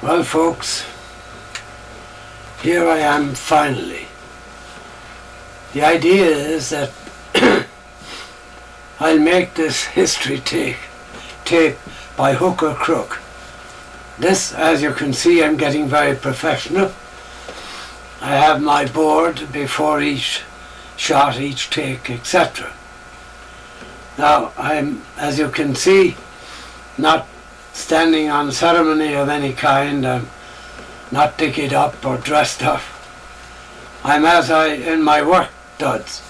Well, folks, here I am finally. The idea is that I'll make this history tape by hook or crook. This, as you can see, I'm getting very professional. I have my board before each shot, each take, etc. Now, I'm, as you can see, not standing on ceremony of any kind. I'm not dickied up or dressed up. I'm as I in my work duds.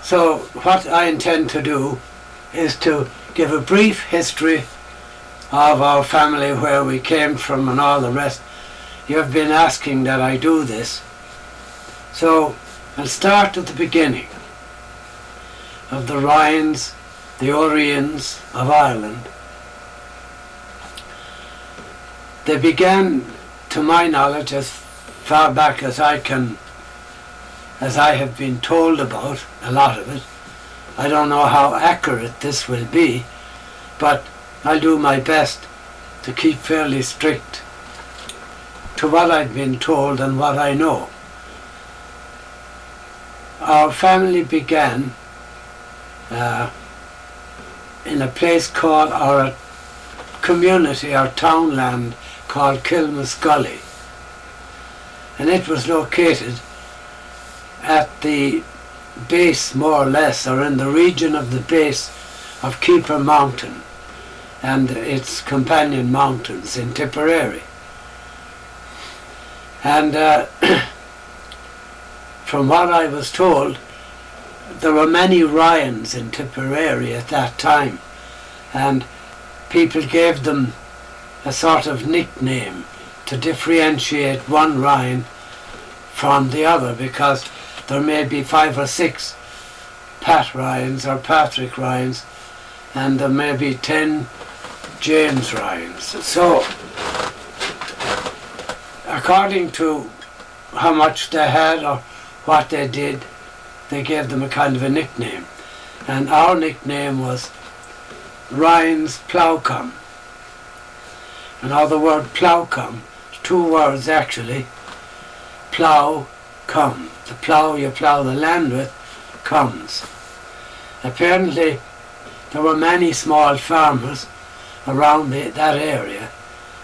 So what I intend to do is to give a brief history of our family, where we came from and all the rest. You have been asking that I do this. So I'll start at the beginning of the Ryans, the O'Riorns of Ireland. They began, to my knowledge, as far back as I have been told about a lot of it. I don't know how accurate this will be, but I'll do my best to keep fairly strict to what I've been told and what I know. Our family began in a place called, or a community or townland called Kilmascully, and it was located at the base, more or less, or in the region of the base of Keeper Mountain and its companion mountains in Tipperary. And from what I was told, there were many Ryans in Tipperary at that time, and people gave them a sort of nickname to differentiate one Ryan from the other, because there may be 5 or 6 Pat Ryans or Patrick Ryans, and there may be 10 James Ryans. So, according to how much they had or what they did, they gave them a kind of a nickname. And our nickname was Ryan's Ploughcombe. And now the word Ploughcombe, 2 words actually. Plough, come. The plough you plough the land with comes. Apparently there were many small farmers around that area,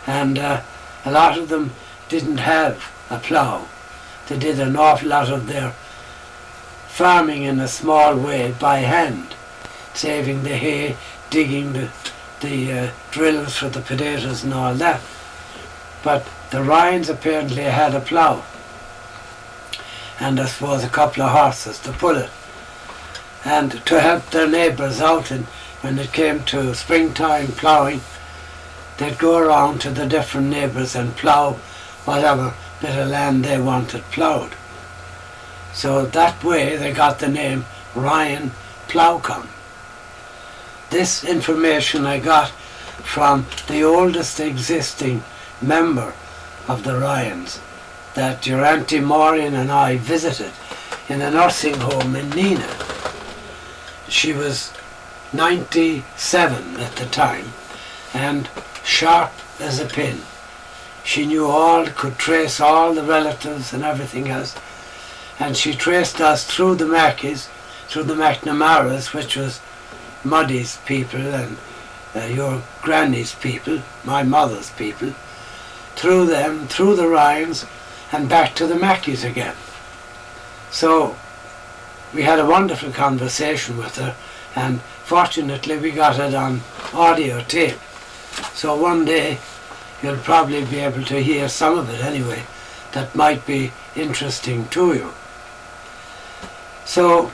and a lot of them didn't have a plough. They did an awful lot of their farming in a small way by hand, saving the hay, digging the drills for the potatoes and all that. But the Ryans apparently had a plough, and I suppose a couple of horses to pull it. And to help their neighbours out, and when it came to springtime ploughing, they'd go around to the different neighbours and plough whatever bit of land they wanted ploughed. So that way they got the name Ryan Ploughcombe. This information I got from the oldest existing member of the Ryans that your Auntie Maureen and I visited in a nursing home in Nina. She was 97 at the time and sharp as a pin. She knew all, could trace all the relatives and everything else, and she traced us through the Mackies, through the McNamaras, which was Muddy's people and your granny's people, my mother's people, through them, through the Ryans, and back to the Mackies again. So we had a wonderful conversation with her, and fortunately we got it on audio tape. So one day you'll probably be able to hear some of it anyway that might be interesting to you. So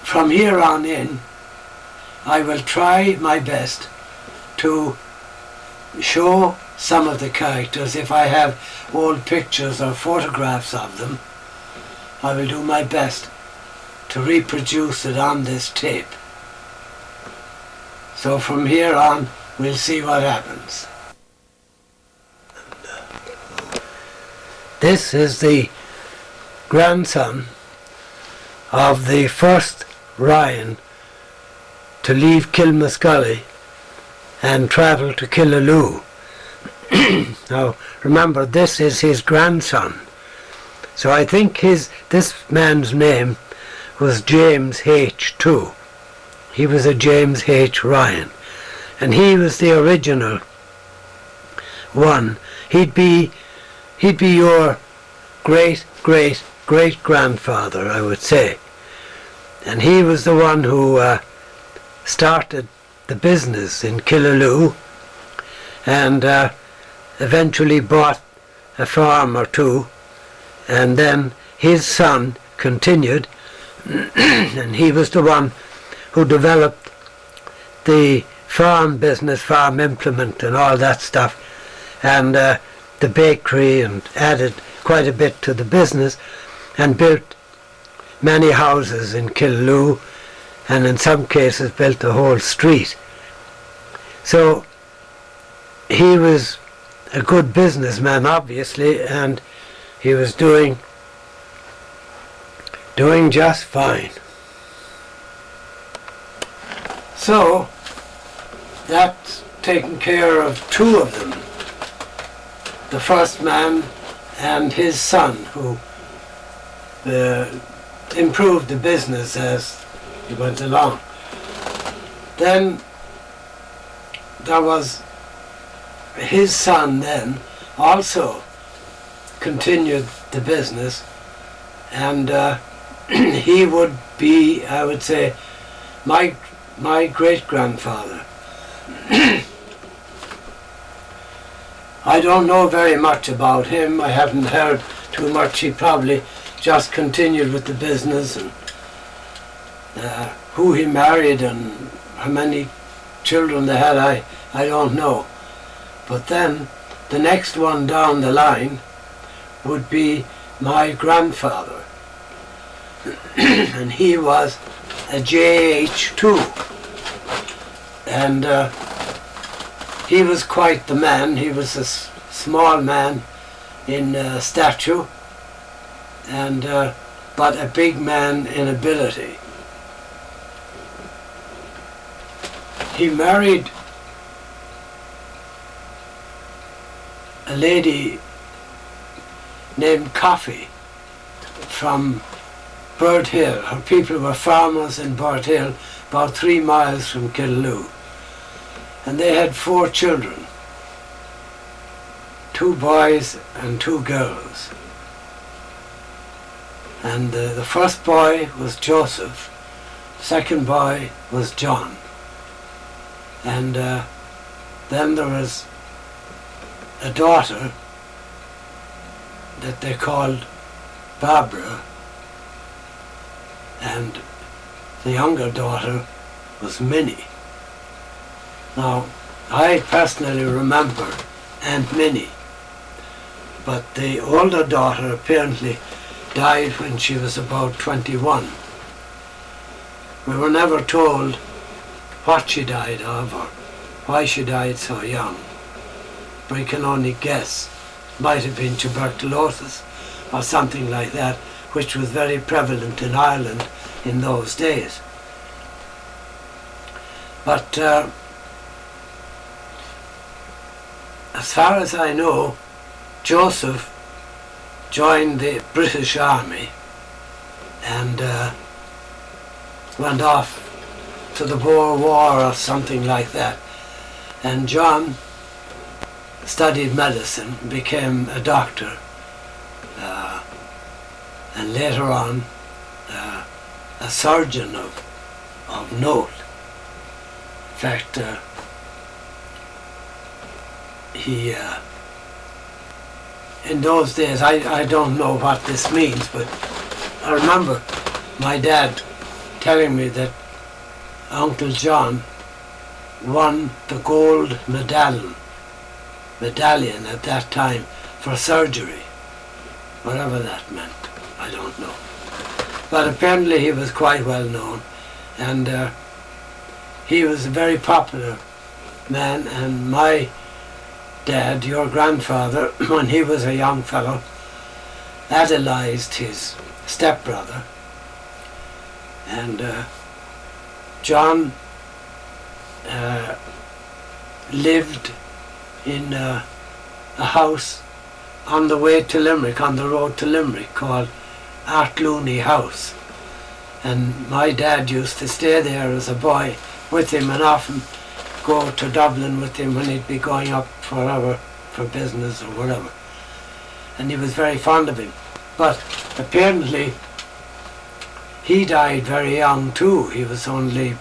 from here on in, I will try my best to show some of the characters. If I have old pictures or photographs of them, I will do my best to reproduce it on this tape. So from here on, we'll see what happens. This is the grandson of the first Ryan to leave Kilmascully and travelled to Killaloe. Now, remember, this is his grandson. So I think this man's name was James H. too. He was a James H. Ryan. And he was the original one. He'd be your great-great-great-grandfather, I would say. And he was the one who started the business in Killaloe and eventually bought a farm or two, and then his son continued and he was the one who developed the farm business, farm implement and all that stuff, and the bakery, and added quite a bit to the business and built many houses in Killaloe, and in some cases built a whole street. So he was a good businessman, obviously, and he was doing just fine. So that's taken care of two of them. The first man and his son, who improved the business as he went along. Then there was his son then also continued the business, and he would be, I would say, my great-grandfather. I don't know very much about him. I haven't heard too much. He probably just continued with the business, and who he married and how many children they had, I don't know. But then the next one down the line would be my grandfather. And he was a JH too. And he was quite the man. He was a small man in stature, and but a big man in ability. He married a lady named Coffey from Bird Hill. Her people were farmers in Bird Hill, about 3 miles from Killaloe. And they had 4 children, 2 boys and 2 girls. And the first boy was Joseph, second boy was John. And then there was a daughter that they called Barbara, and the younger daughter was Minnie. Now, I personally remember Aunt Minnie, but the older daughter apparently died when she was about 21. We were never told what she died of or why she died so young. We can only guess. Might have been tuberculosis or something like that, which was very prevalent in Ireland in those days. But as far as I know, Joseph joined the British Army and went off to the Boer War or something like that. And John studied medicine, became a doctor, and later on a surgeon of note. In fact, he in those days, I don't know what this means, but I remember my dad telling me that Uncle John won the gold medallion at that time for surgery, whatever that meant, I don't know. But apparently he was quite well known, and he was a very popular man, and my dad, your grandfather, when he was a young fellow, idolized his stepbrother, and John lived in a house on the way to Limerick, on the road to Limerick, called Artlooney House. And my dad used to stay there as a boy with him and often go to Dublin with him when he'd be going up for business or whatever. And he was very fond of him. But apparently he died very young too. He was only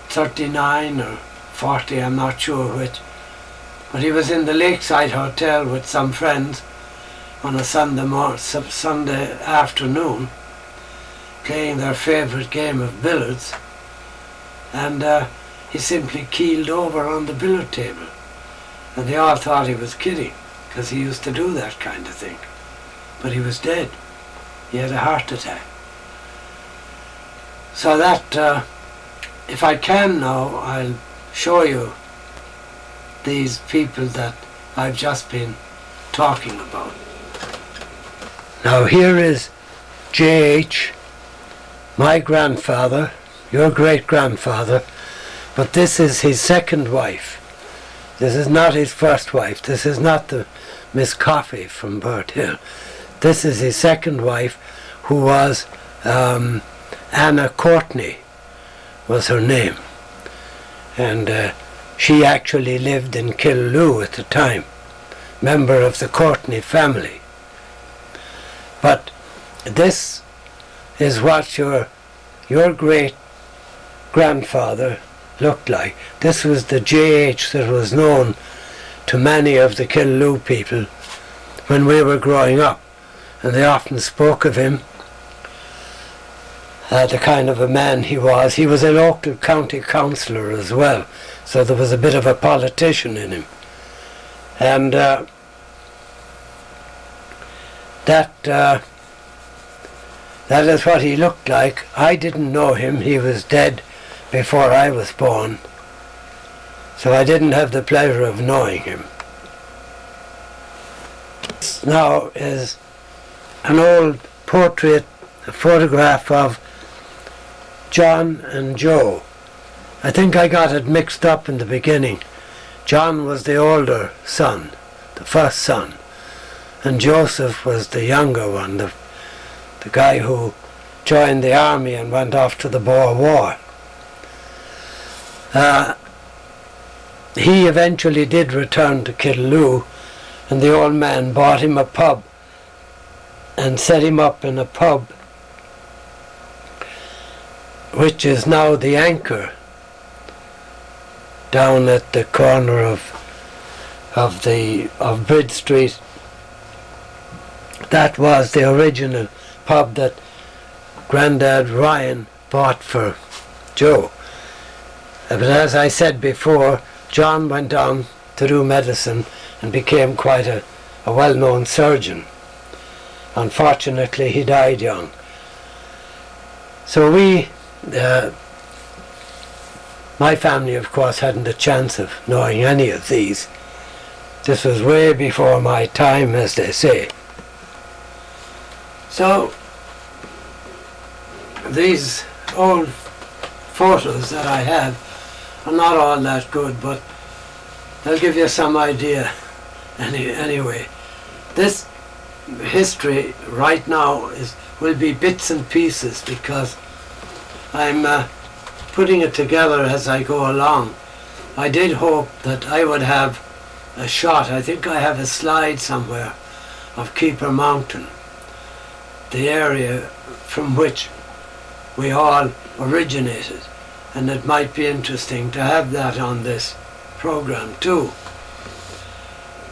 39 or 40, I'm not sure which. But he was in the Lakeside Hotel with some friends on a Sunday afternoon, playing their favourite game of billiards, and he simply keeled over on the billiard table. And they all thought he was kidding, because he used to do that kind of thing. But he was dead. He had a heart attack. So that, if I can now, I'll show you these people that I've just been talking about. Now here is J.H., my grandfather, your great-grandfather, but this is his second wife. This is not his first wife. This is not the Miss Coffey from Burt Hill. This is his second wife, who was Anna Courtney, was her name. And she actually lived in Killaloe at the time, member of the Courtney family. But this is what your great-grandfather looked like. This was the J.H. that was known to many of the Killaloe people when we were growing up, and they often spoke of him, the kind of a man he was. He was a local county councillor as well, so there was a bit of a politician in him. And that is what he looked like. I didn't know him. He was dead before I was born, so I didn't have the pleasure of knowing him. This now is an old portrait, a photograph of John and Joe. I think I got it mixed up in the beginning. John was the older son, the first son, and Joseph was the younger one, the guy who joined the army and went off to the Boer War. He eventually did return to Killaloe, and the old man bought him a pub and set him up in a pub which is now the Anchor, down at the corner of Bridge Street. That was the original pub that Grandad Ryan bought for Joe. But as I said before, John went on to do medicine and became quite a well-known surgeon. Unfortunately, he died young. So my family, of course, hadn't a chance of knowing any of these. This was way before my time, as they say. So these old photos that I have are not all that good, but they'll give you some idea anyway. This history right now will be bits and pieces, because I'm putting it together as I go along. I did hope that I would have a shot. I think I have a slide somewhere of Keeper Mountain, the area from which we all originated, and it might be interesting to have that on this program too.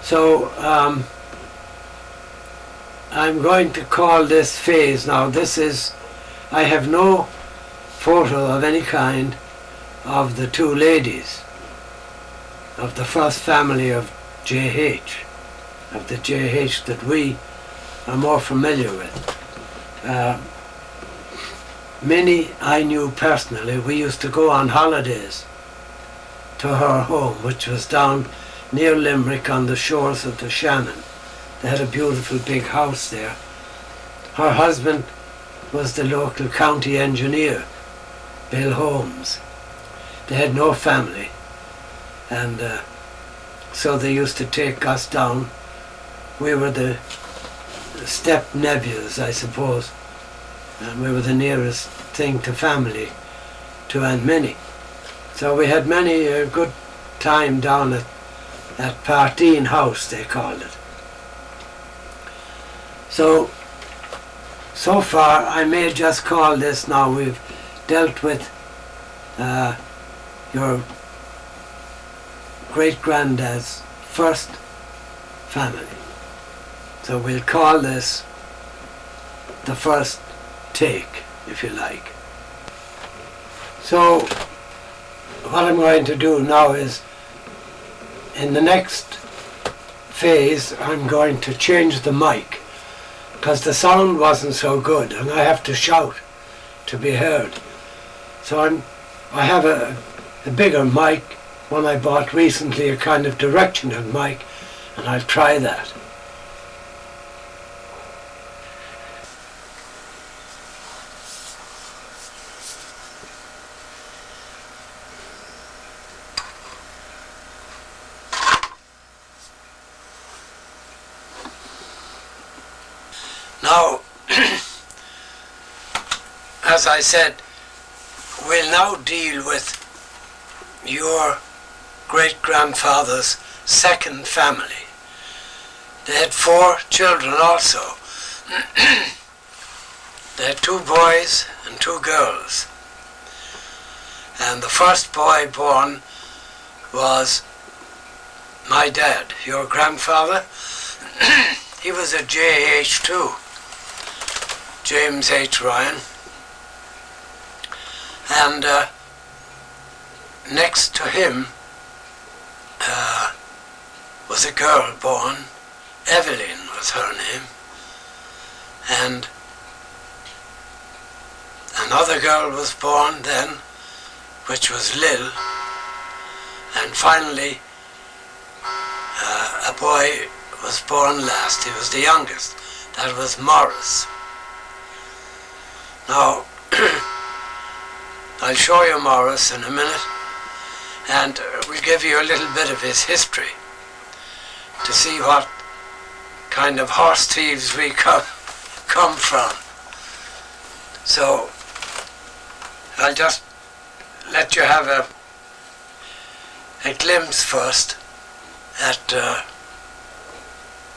So I'm going to call this phase now. I have no photo of any kind of the two ladies of the first family of J.H., of the J.H. that we are more familiar with. Minnie I knew personally. We used to go on holidays to her home, which was down near Limerick on the shores of the Shannon. They had a beautiful big house there. Her husband was the local county engineer, Bill Holmes. They had no family. and so they used to take us down. We were the step nephews, I suppose, and we were the nearest thing to family to Aunt Minnie. So we had many a good time down at Partine House, they called it. So far I may just call this now, we've dealt with your great-granddad's first family. So we'll call this the first take, if you like. So what I'm going to do now is, in the next phase, I'm going to change the mic, because the sound wasn't so good and I have to shout to be heard. So I have a bigger mic, one I bought recently, a kind of directional mic, and I'll try that. Now, as I said, we'll now deal with your great-grandfather's second family. They had 4 children also. They had 2 boys and 2 girls. And the first boy born was my dad, your grandfather. He was a JH too, James H. Ryan. And next to him was a girl born. Evelyn was her name. And another girl was born then, which was Lil. And finally, a boy was born last. He was the youngest. That was Morris. Now, I'll show you Morris in a minute, and we'll give you a little bit of his history to see what kind of horse thieves we come from. So I'll just let you have a glimpse first at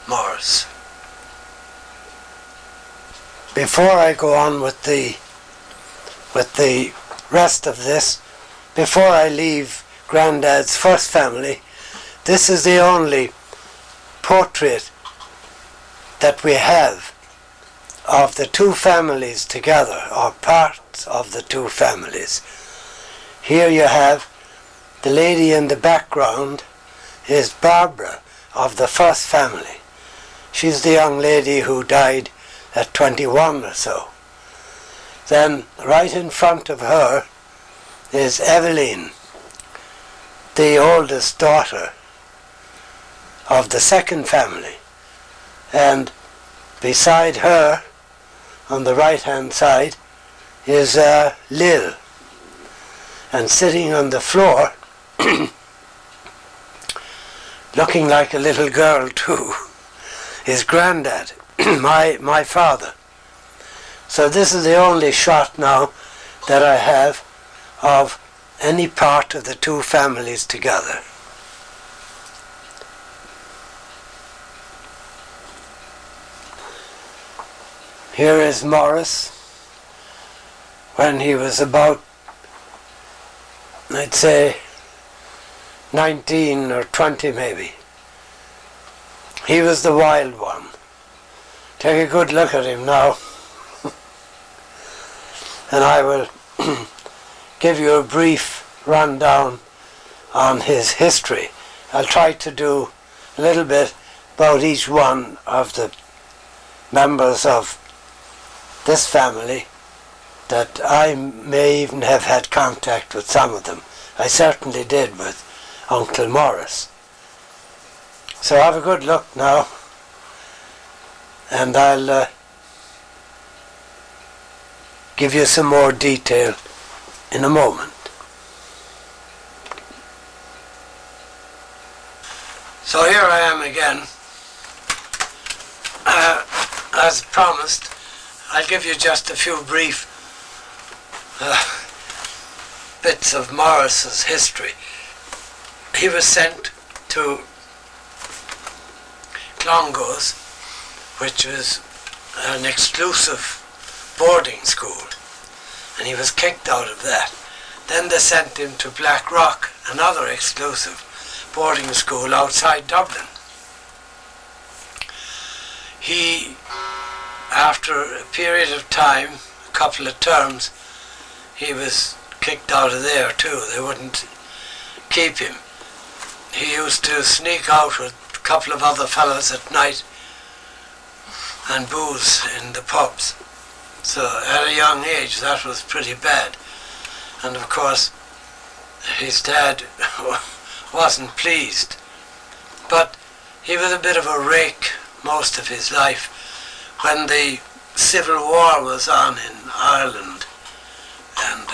Morris. Before I go on with the rest of this, before I leave Grandad's first family, this is the only portrait that we have of the 2 families together, or parts of the 2 families. Here you have the lady in the background is Barbara of the first family. She's the young lady who died at 21 or so. Then right in front of her is Evelyn, the oldest daughter of the second family. And beside her, on the right hand side, is Lil. And sitting on the floor, looking like a little girl too, is Grandad, my father. So this is the only shot now that I have of any part of the 2 families together. Here is Morris when he was about, I'd say, 19 or 20 maybe. He was the wild one. Take a good look at him now. And I will give you a brief rundown on his history. I'll try to do a little bit about each one of the members of this family, that I may even have had contact with some of them. I certainly did with Uncle Morris. So have a good look now, and I'll give you some more detail in a moment. So here I am again. As promised, I'll give you just a few brief bits of Morris's history. He was sent to Clongowes, which was an exclusive boarding school, and he was kicked out of that. Then they sent him to Blackrock, another exclusive boarding school outside Dublin. He, after a period of time, a couple of terms, he was kicked out of there too. They wouldn't keep him. He used to sneak out with a couple of other fellows at night and booze in the pubs. So at a young age that was pretty bad. And of course his dad wasn't pleased. But he was a bit of a rake most of his life. When the Civil War was on in Ireland, and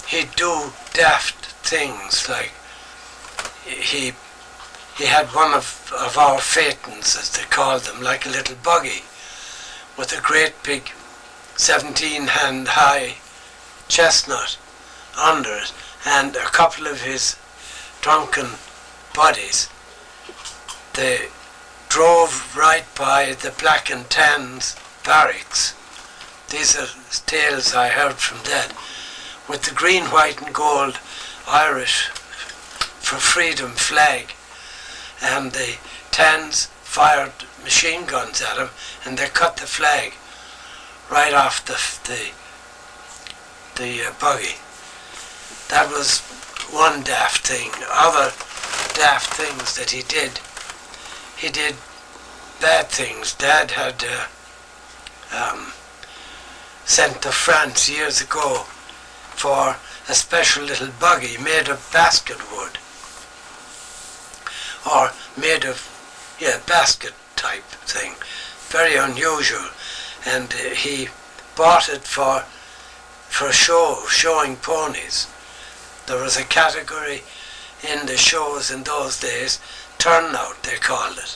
he'd do daft things, like he had one of our phaetons, as they called them, like a little buggy with a great big 17-hand high chestnut under it, and a couple of his drunken buddies. They drove right by the Black and Tans barracks. These are tales I heard from Dad, with the green, white and gold Irish for freedom flag, and the Tans fired machine guns at him, and they cut the flag right off the buggy. That was one daft thing. Other daft things that he did bad things. Dad had sent to France years ago for a special little buggy made of basket wood, or made of basket type thing, very unusual, and he bought it for showing ponies. There was a category in the shows in those days, turnout they called it.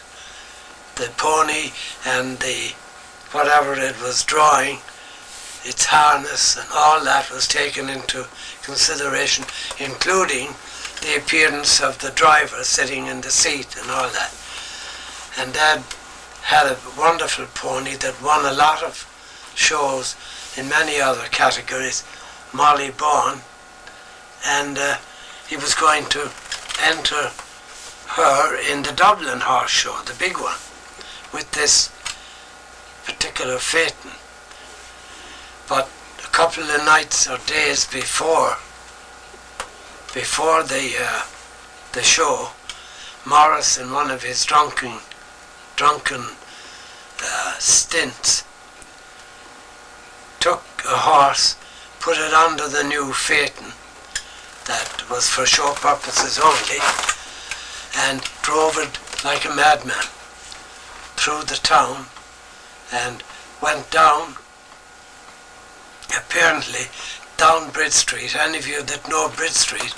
The pony and the whatever it was drawing, its harness and all that was taken into consideration, including the appearance of the driver sitting in the seat and all that. And Dad had a wonderful pony that won a lot of shows in many other categories, Molly Bawn, and he was going to enter her in the Dublin Horse Show, the big one, with this particular phaeton. But a couple of nights or days before the show, Morris, in one of his drunken stints, took a horse, put it under the new phaeton that was for show purposes only, and drove it like a madman through the town, and went down, apparently down Bridge Street. Any of you that know Bridge Street,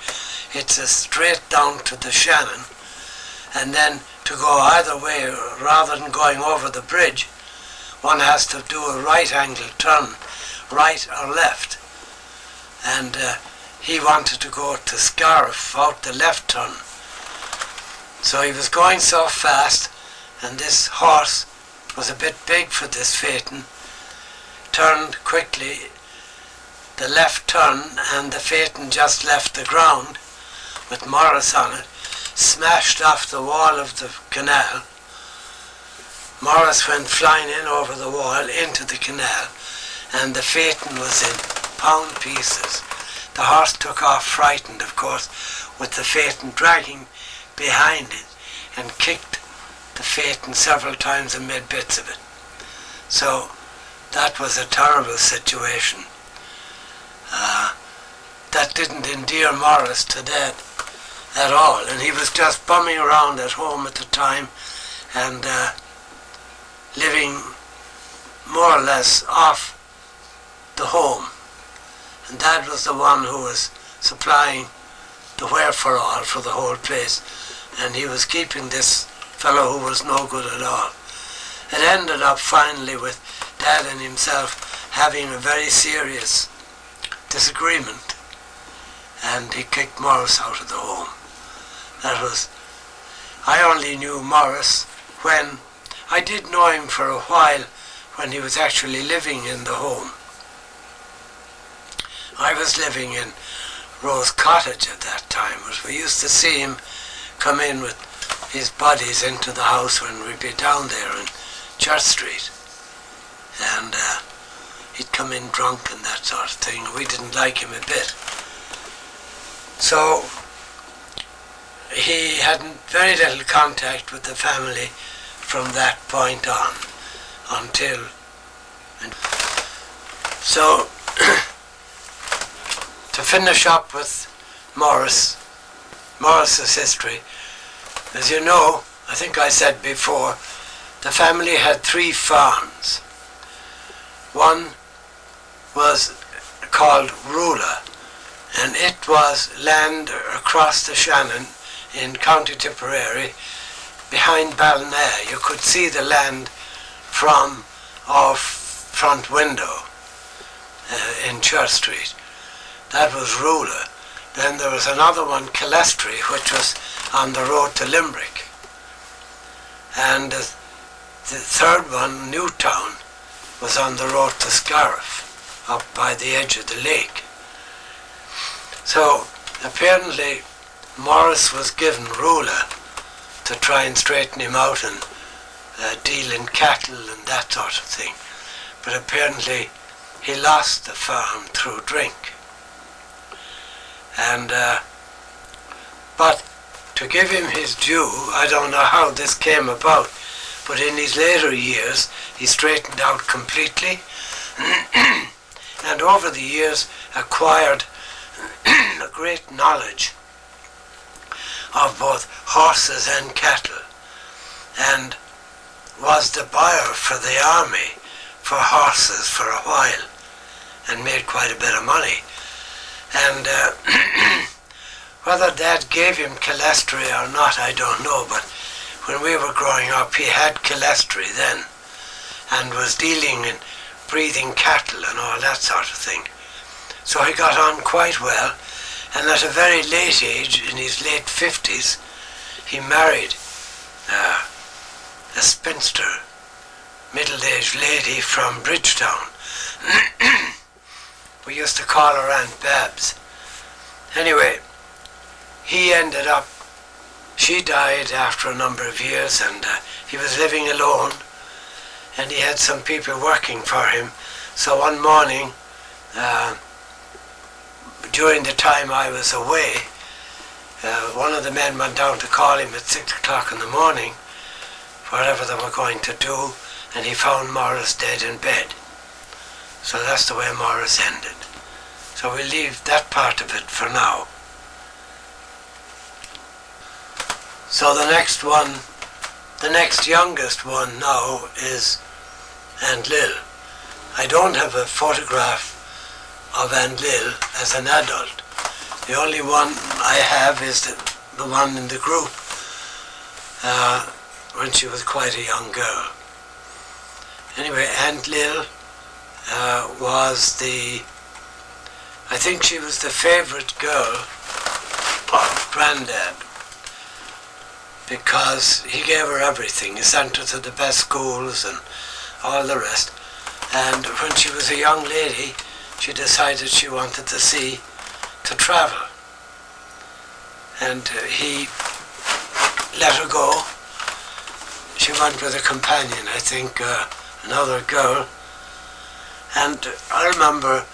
it's a straight down to the Shannon, and then to go either way, rather than going over the bridge, one has to do a right angle turn, right or left. And he wanted to go to Scariff out the left turn. So he was going so fast, and this horse was a bit big for this phaeton, turned quickly the left turn, and the phaeton just left the ground with Morris on it, smashed off the wall of the canal. Morris went flying in over the wall into the canal, and the phaeton was in pound pieces. The horse took off frightened, of course, with the phaeton dragging behind it, and kicked the phaeton several times and made bits of it. So that was a terrible situation. That didn't endear Morris to Dad at all, and he was just bumming around at home at the time, and living more or less off the home. And Dad was the one who was supplying the wherefore-all for the whole place, and he was keeping this fellow who was no good at all. It ended up finally with Dad and himself having a very serious disagreement, and he kicked Morris out of the home. I only knew Morris when I did know him for a while when he was actually living in the home. I was living in Rose Cottage at that time, but we used to see him come in with his buddies into the house when we'd be down there in Church Street. And he'd come in drunk and that sort of thing. We didn't like him a bit. So he had very little contact with the family from that point on until. So to finish up with Morris's history, as you know, I think I said before, the family had 3 farms. One was called Rula, and it was land across the Shannon in County Tipperary, behind Ballina. You could see the land from our front window in Church Street. That was Rula. Then there was another one, Kilestry, which was on the road to Limerick. And the third one, Newtown, was on the road to Scariff, up by the edge of the lake. So apparently Morris was given Rula to try and straighten him out and deal in cattle and that sort of thing. But apparently he lost the farm through drink. And but to give him his due, I don't know how this came about, but in his later years he straightened out completely and over the years acquired a great knowledge of both horses and cattle, and was the buyer for the army for horses for a while and made quite a bit of money. And whether Dad gave him Kilestry or not, I don't know, but when we were growing up he had Kilestry then and was dealing in breeding cattle and all that sort of thing. So he got on quite well, and at a very late age, in his late 50s, he married a spinster, middle-aged lady from Bridgetown. We used to call her Aunt Babs. Anyway, she died after a number of years, and he was living alone, and he had some people working for him. So one morning, during the time I was away, one of the men went down to call him at 6 o'clock in the morning, whatever they were going to do, and he found Morris dead in bed. So that's the way Morris ended. So we'll leave that part of it for now. So the next youngest one now is Aunt Lil. I don't have a photograph of Aunt Lil as an adult. The only one I have is the one in the group when she was quite a young girl. Anyway, Aunt Lil I think she was the favourite girl of Grandad, because he gave her everything. He sent her to the best schools and all the rest. And when she was a young lady, she decided she wanted to travel. And he let her go. She went with a companion, I think, another girl. And I remember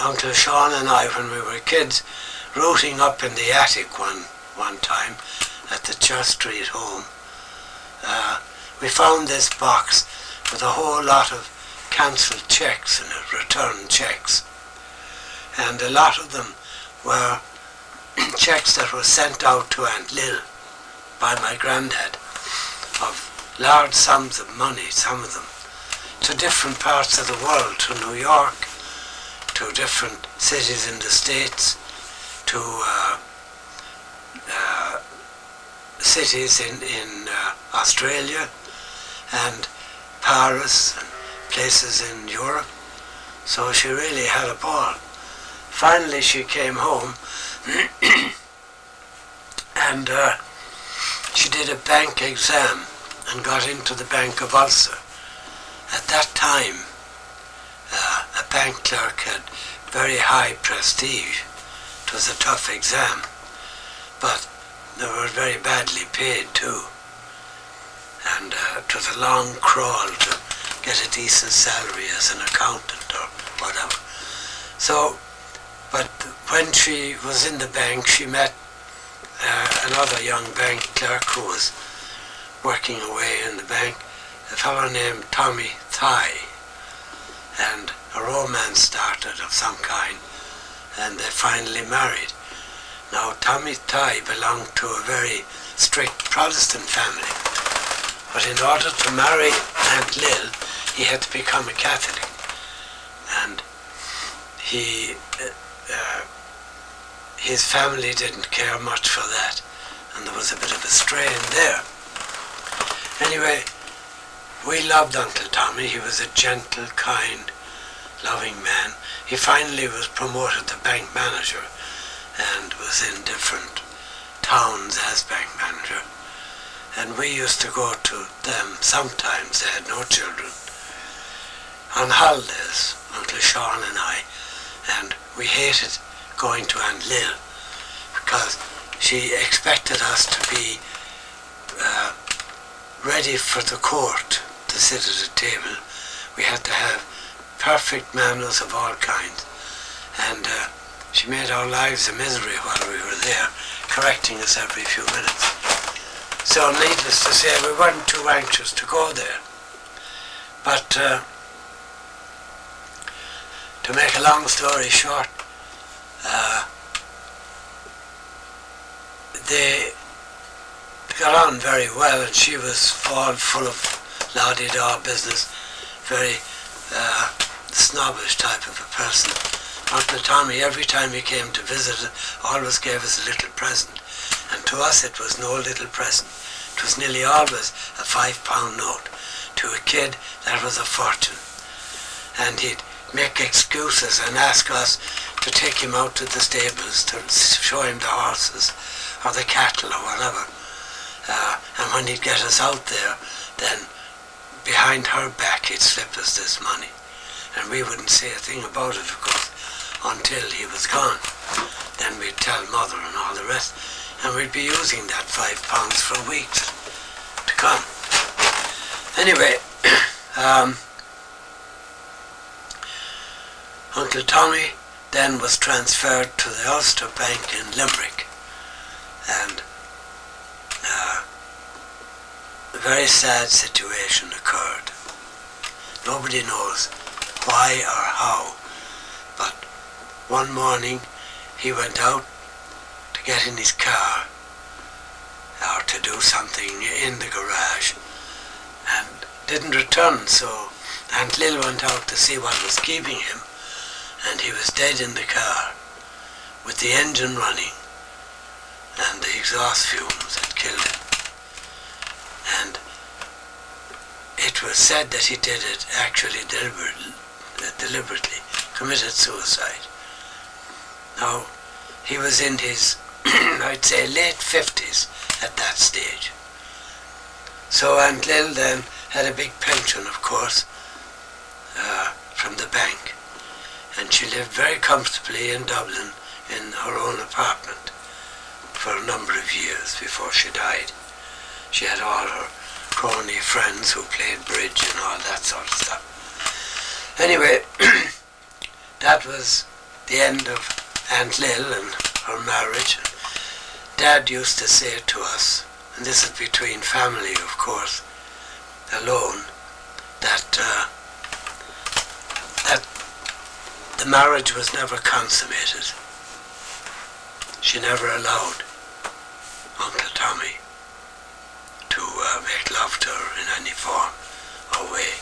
Uncle Sean and I, when we were kids, rooting up in the attic one time at the Church Street home. We found this box with a whole lot of cancelled cheques in it, returned cheques. And a lot of them were cheques that were sent out to Aunt Lil by my granddad, of large sums of money, some of them, to different parts of the world, to New York, to different cities in the States, to cities in Australia and Paris and places in Europe. So she really had a ball. Finally she came home and she did a bank exam and got into the Bank of Ulster. At that time, a bank clerk had very high prestige. It was a tough exam, but they were very badly paid too. And it was a long crawl to get a decent salary as an accountant or whatever. So, but when she was in the bank, she met another young bank clerk who was working away in the bank, a fellow named Tommy Thigh, and a romance started of some kind, and they finally married. Now Tommy Thigh belonged to a very strict Protestant family, but in order to marry Aunt Lil, he had to become a Catholic, and his family didn't care much for that, and there was a bit of a strain there. Anyway, we loved Uncle Tommy. He was a gentle, kind, loving man. He finally was promoted to bank manager and was in different towns as bank manager. And we used to go to them sometimes. They had no children. On holidays, Uncle Sean and I, and we hated going to Aunt Lil because she expected us to be ready for the court to sit at a table. We had to have perfect manners of all kinds, and she made our lives a misery while we were there, correcting us every few minutes. So needless to say, we weren't too anxious to go there. But to make a long story short, they got on very well, and she was all full of la-di-da business, very snobbish type of a person. Uncle Tommy, every time he came to visit, always gave us a little present, and to us it was no little present. It was nearly always a £5 note. To a kid, that was a fortune. And he'd make excuses and ask us to take him out to the stables to show him the horses or the cattle or whatever. And when he'd get us out there, then behind her back he'd slip us this money. And we wouldn't say a thing about it, of course, until he was gone. Then we'd tell Mother and all the rest, and we'd be using that £5 for weeks to come. Anyway, Uncle Tommy then was transferred to the Ulster Bank in Limerick, and a very sad situation occurred. Nobody knows why or how, but one morning he went out to get in his car or to do something in the garage and didn't return, so Aunt Lil went out to see what was keeping him, and he was dead in the car with the engine running and the exhaust fumes had killed him. And it was said that he did it actually deliberately, committed suicide. Now, he was in his, I'd say, late 50s at that stage. So Aunt Lil then had a big pension, of course, from the bank, and she lived very comfortably in Dublin in her own apartment for a number of years before she died. She had all her crony friends who played bridge and all that sort of stuff. Anyway, that was the end of Aunt Lil and her marriage. Dad used to say to us, and this is between family, of course, alone, that the marriage was never consummated. She never allowed Uncle Tommy to make love to her in any form or way,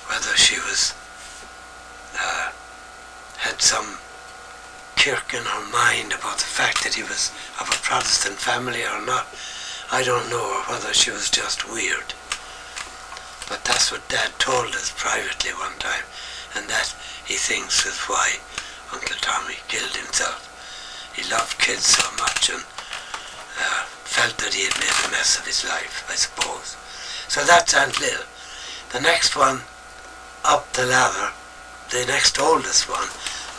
whether she was had some kirk in her mind about the fact that he was of a Protestant family or not. I don't know, or whether she was just weird. But that's what Dad told us privately one time, and that, he thinks, is why Uncle Tommy killed himself. He loved kids so much and felt that he had made a mess of his life, I suppose. So that's Aunt Lil. The next one up the ladder, the next oldest one,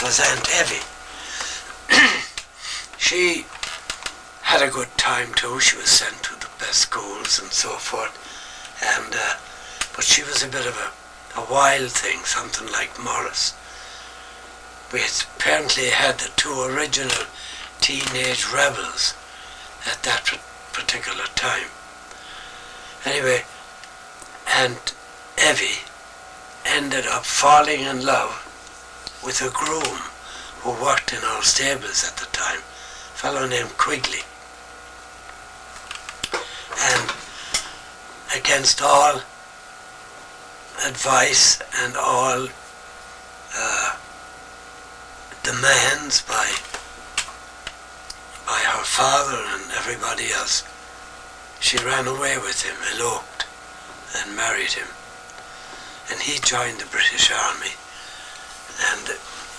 was Aunt Evie. She had a good time too. She was sent to the best schools and so forth, and but she was a bit of a wild thing, something like Morris. We apparently had the two original teenage rebels at that particular time. Anyway, Aunt Evie ended up falling in love with a groom who worked in our stables at the time, a fellow named Quigley. And against all advice and all demands by her father and everybody else, she ran away with him, eloped, and married him. And he joined the British Army, and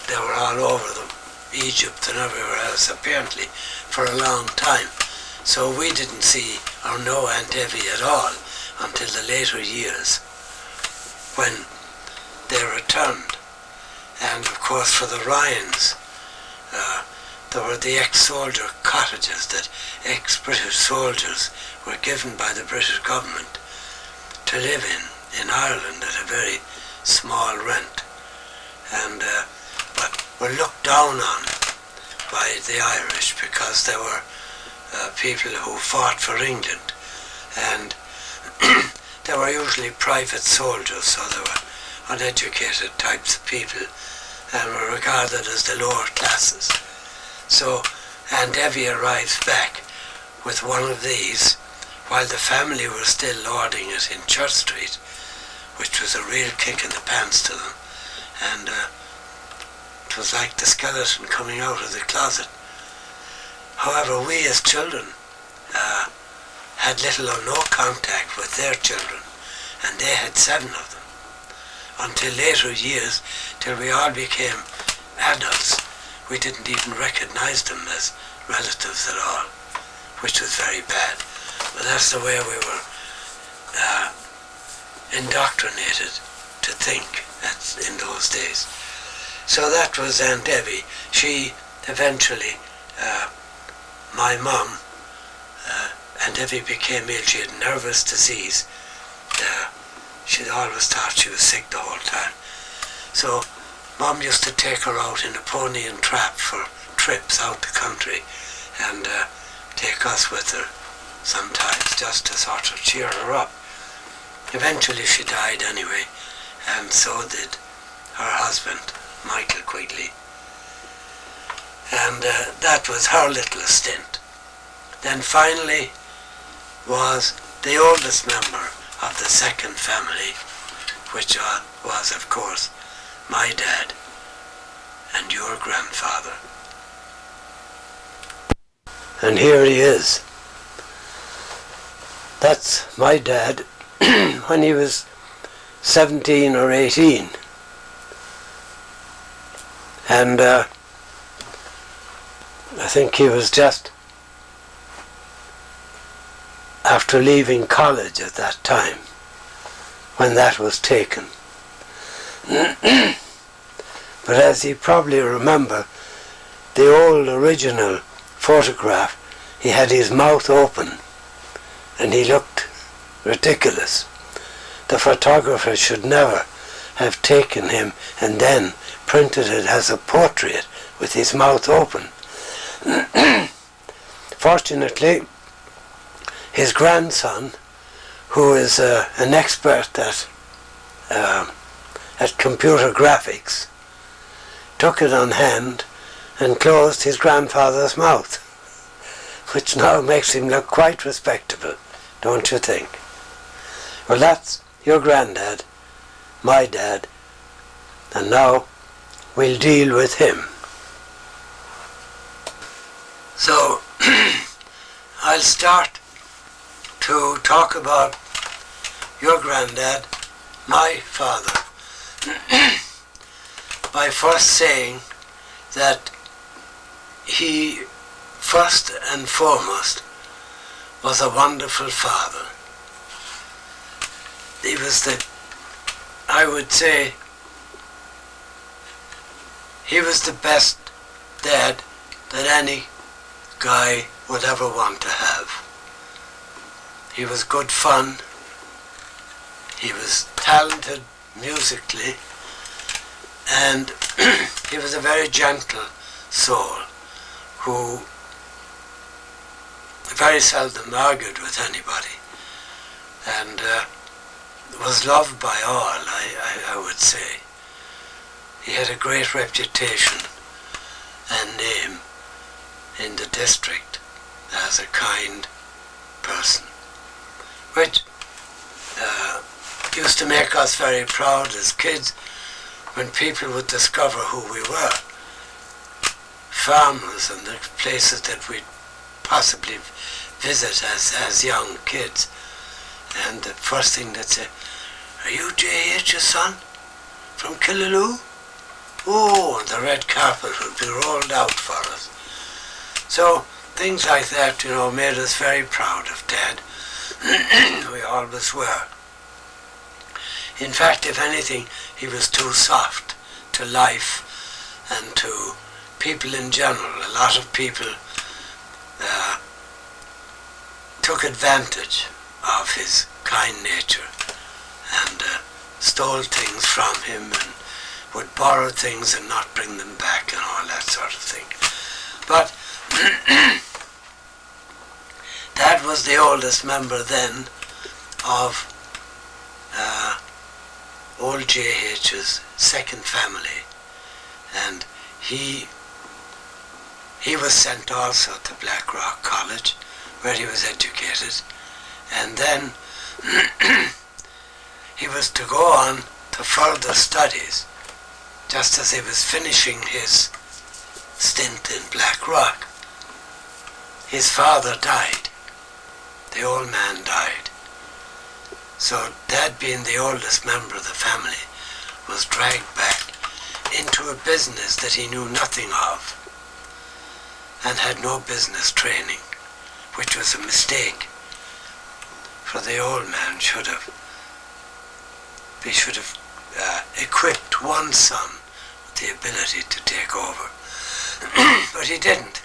they were all over Egypt and everywhere else, apparently, for a long time. So we didn't see or know Aunt Evie at all until the later years, when they returned. And of course for the Ryans, there were the ex-soldier cottages that ex-British soldiers were given by the British government to live in Ireland at a very small rent, and but were looked down on by the Irish because they were people who fought for England, and they were usually private soldiers, so they were uneducated types of people and were regarded as the lower classes. So Aunt Evie arrives back with one of these while the family were still lording it in Church Street, which was a real kick in the pants to them, and it was like the skeleton coming out of the closet. However, we as children had little or no contact with their children, and they had 7 of them, until later years, till we all became adults. We didn't even recognize them as relatives at all, which was very bad. But that's the way we were indoctrinated to think in those days. So that was Aunt Evie. She eventually, my mum, Aunt Evie became ill. She had nervous disease. She'd always thought she was sick the whole time. So Mum used to take her out in a pony and trap for trips out the country, and take us with her sometimes just to sort of cheer her up. Eventually she died anyway, and so did her husband, Michael Quigley. And that was her little stint. Then finally was the oldest member of the second family, which was of course my dad and your grandfather. And here he is. That's my dad when he was 17 or 18. And I think he was just after leaving college at that time when that was taken. But as you probably remember, the old original photograph, he had his mouth open and he looked ridiculous. The photographer should never have taken him and then printed it as a portrait with his mouth open. Fortunately, his grandson, who is an expert at computer graphics, took it on hand and closed his grandfather's mouth, which now makes him look quite respectable, don't you think? Well, that's your granddad, my dad, and now we'll deal with him. So I'll start to talk about your granddad, my father, by first saying that he, first and foremost, was a wonderful father. He was I would say, he was the best dad that any guy would ever want to have. He was good fun. He was talented musically, and he was a very gentle soul who very seldom argued with anybody, and was loved by all, I would say. He had a great reputation and name in the district as a kind person, which used to make us very proud as kids when people would discover who we were. Farmers and the places that we'd possibly visit as young kids. And the first thing they'd say, "Are you J.H.'s son from Killaloe?" Oh, and the red carpet would be rolled out for us. So things like that, made us very proud of Dad. We always were. In fact, if anything, he was too soft to life and to people in general. A lot of people took advantage of his kind nature and stole things from him and would borrow things and not bring them back and all that sort of thing. But Dad was the oldest member then of old J.H.'s second family, and he was sent also to Blackrock College, where he was educated, and then he was to go on to further studies. Just as he was finishing his stint in Blackrock, his father died. The old man died. So Dad, being the oldest member of the family, was dragged back into a business that he knew nothing of and had no business training, which was a mistake. For the old man should have equipped one son with the ability to take over. But he didn't.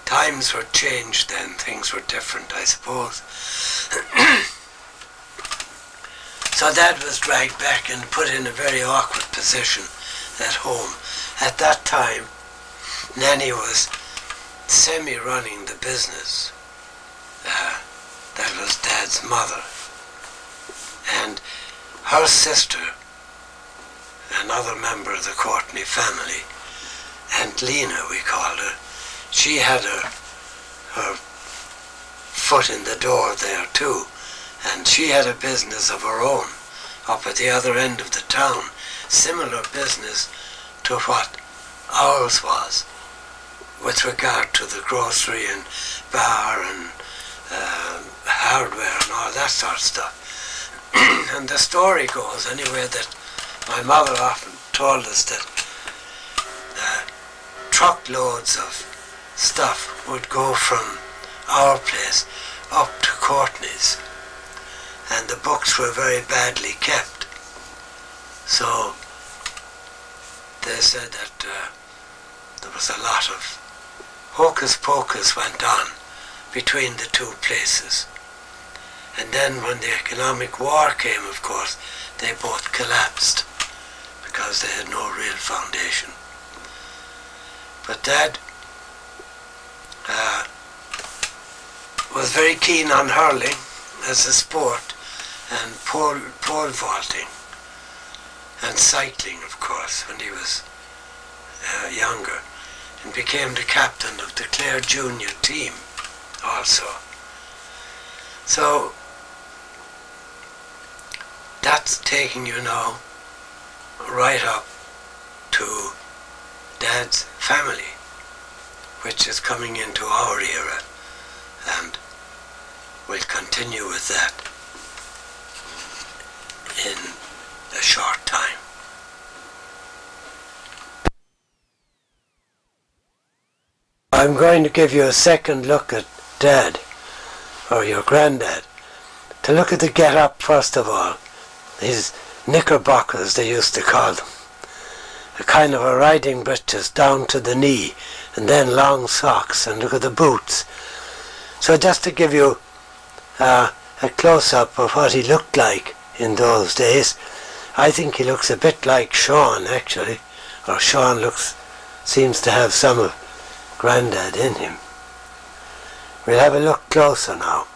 Times were changed then, things were different, I suppose. So Dad was dragged back and put in a very awkward position at home. At that time, Nanny was semi-running the business. That was Dad's mother. And her sister, another member of the Courtney family, Aunt Lena we called her, she had her foot in the door there too, and she had a business of her own up at the other end of the town, similar business to what ours was with regard to the grocery and bar and hardware and all that sort of stuff. And the story goes anyway that my mother often told us that truckloads of stuff would go from our place up to Courtney's, and the books were very badly kept. So they said that there was a lot of hocus pocus went on between the two places. And then when the economic war came, of course, they both collapsed because they had no real foundation. But Dad was very keen on hurling as a sport, and pole vaulting, and cycling, of course, when he was younger, and became the captain of the Clare Junior team also. So that's taking you now right up to Dad's family, which is coming into our era, and we'll continue with that in a short time. I'm going to give you a second look at Dad, or your granddad. To look at the get-up first of all. His knickerbockers, they used to call them. A kind of a riding breeches down to the knee, and then long socks, and look at the boots. So just to give you a close-up of what he looked like in those days, I think he looks a bit like Sean, actually. Or Sean seems to have some of Grandad in him. We'll have a look closer now.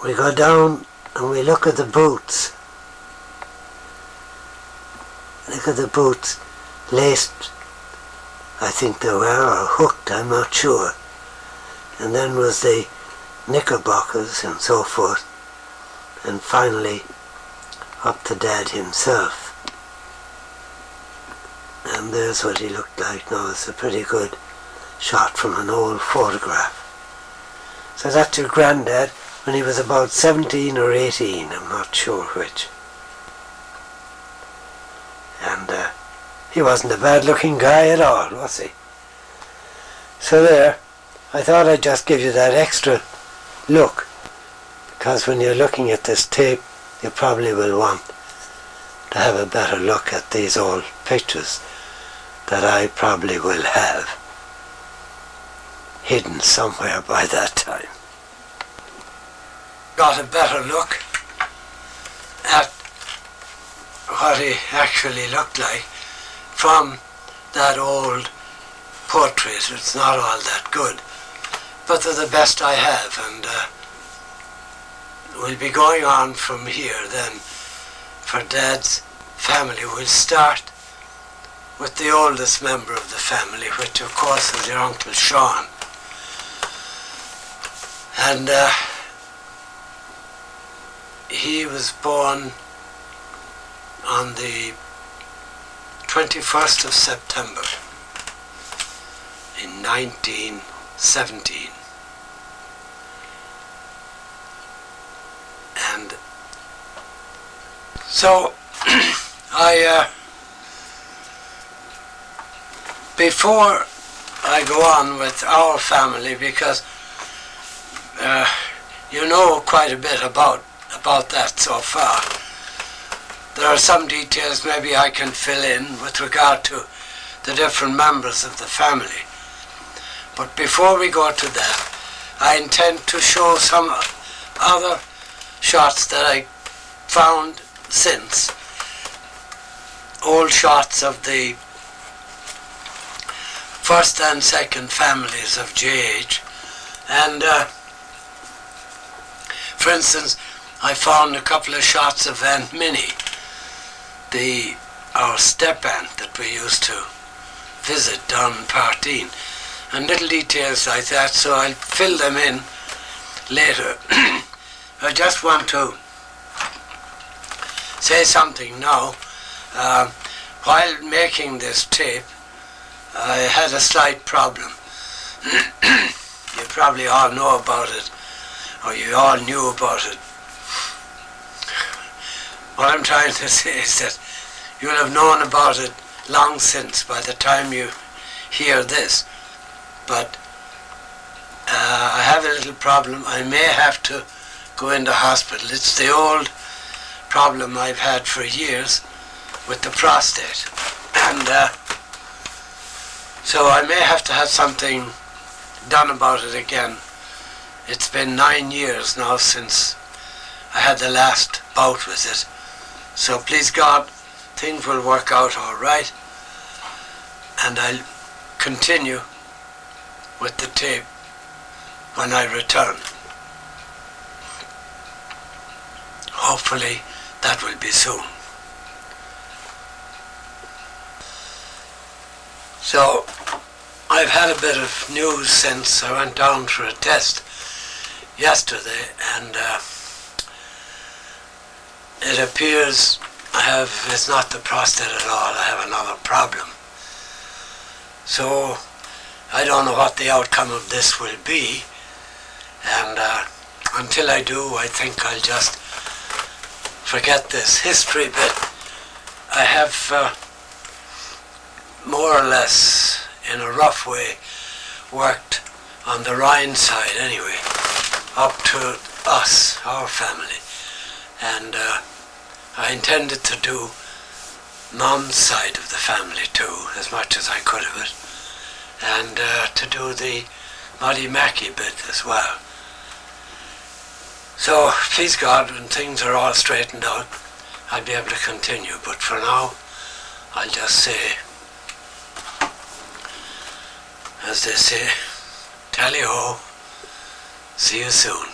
We go down and we look at the boots. Look at the boots, laced, I think they were, or hooked, I'm not sure. And then was the knickerbockers and so forth. And finally up to Dad himself. And there's what he looked like now. It's a pretty good shot from an old photograph. So that's your granddad when he was about 17 or 18, I'm not sure which. And he wasn't a bad looking guy at all, was he? So there, I thought I'd just give you that extra look, because when you're looking at this tape, you probably will want to have a better look at these old pictures that I probably will have hidden somewhere by that time. Got a better look at what he actually looked like from that old portrait. It's not all that good, but they're the best I have, and we'll be going on from here then for Dad's family. We'll start with the oldest member of the family, which of course is your Uncle Sean. And he was born on the 21st of September in 1917. And so before I go on with our family, because you know quite a bit about that so far, there are some details maybe I can fill in with regard to the different members of the family. But before we go to that, I intend to show some other shots that I found since, old shots of the first and second families of JH. And for instance, I found a couple of shots of Aunt Minnie, our step-aunt that we used to visit down in Partine, and little details like that, so I'll fill them in later. I just want to say something now. While making this tape, I had a slight problem. You probably all know about it, or you all knew about it. What I'm trying to say is that you'll have known about it long since by the time you hear this. But I have a little problem. I may have to go into hospital. It's the old problem I've had for years with the prostate. And so I may have to have something done about it again. It's been 9 years now since I had the last bout with it. So please God, things will work out all right, and I'll continue with the tape when I return. Hopefully that will be soon. So I've had a bit of news since I went down for a test yesterday, and it appears it's not the prostate at all. I have another problem. So I don't know what the outcome of this will be, and until I do, I think I'll just forget this history bit. I have more or less, in a rough way, worked on the Ryan side anyway, up to us, our family, and I intended to do Mom's side of the family too, as much as I could of it, and to do the Muddy Mackie bit as well. So, please God, when things are all straightened out, I'll be able to continue, but for now, I'll just say, as they say, tally-ho, see you soon.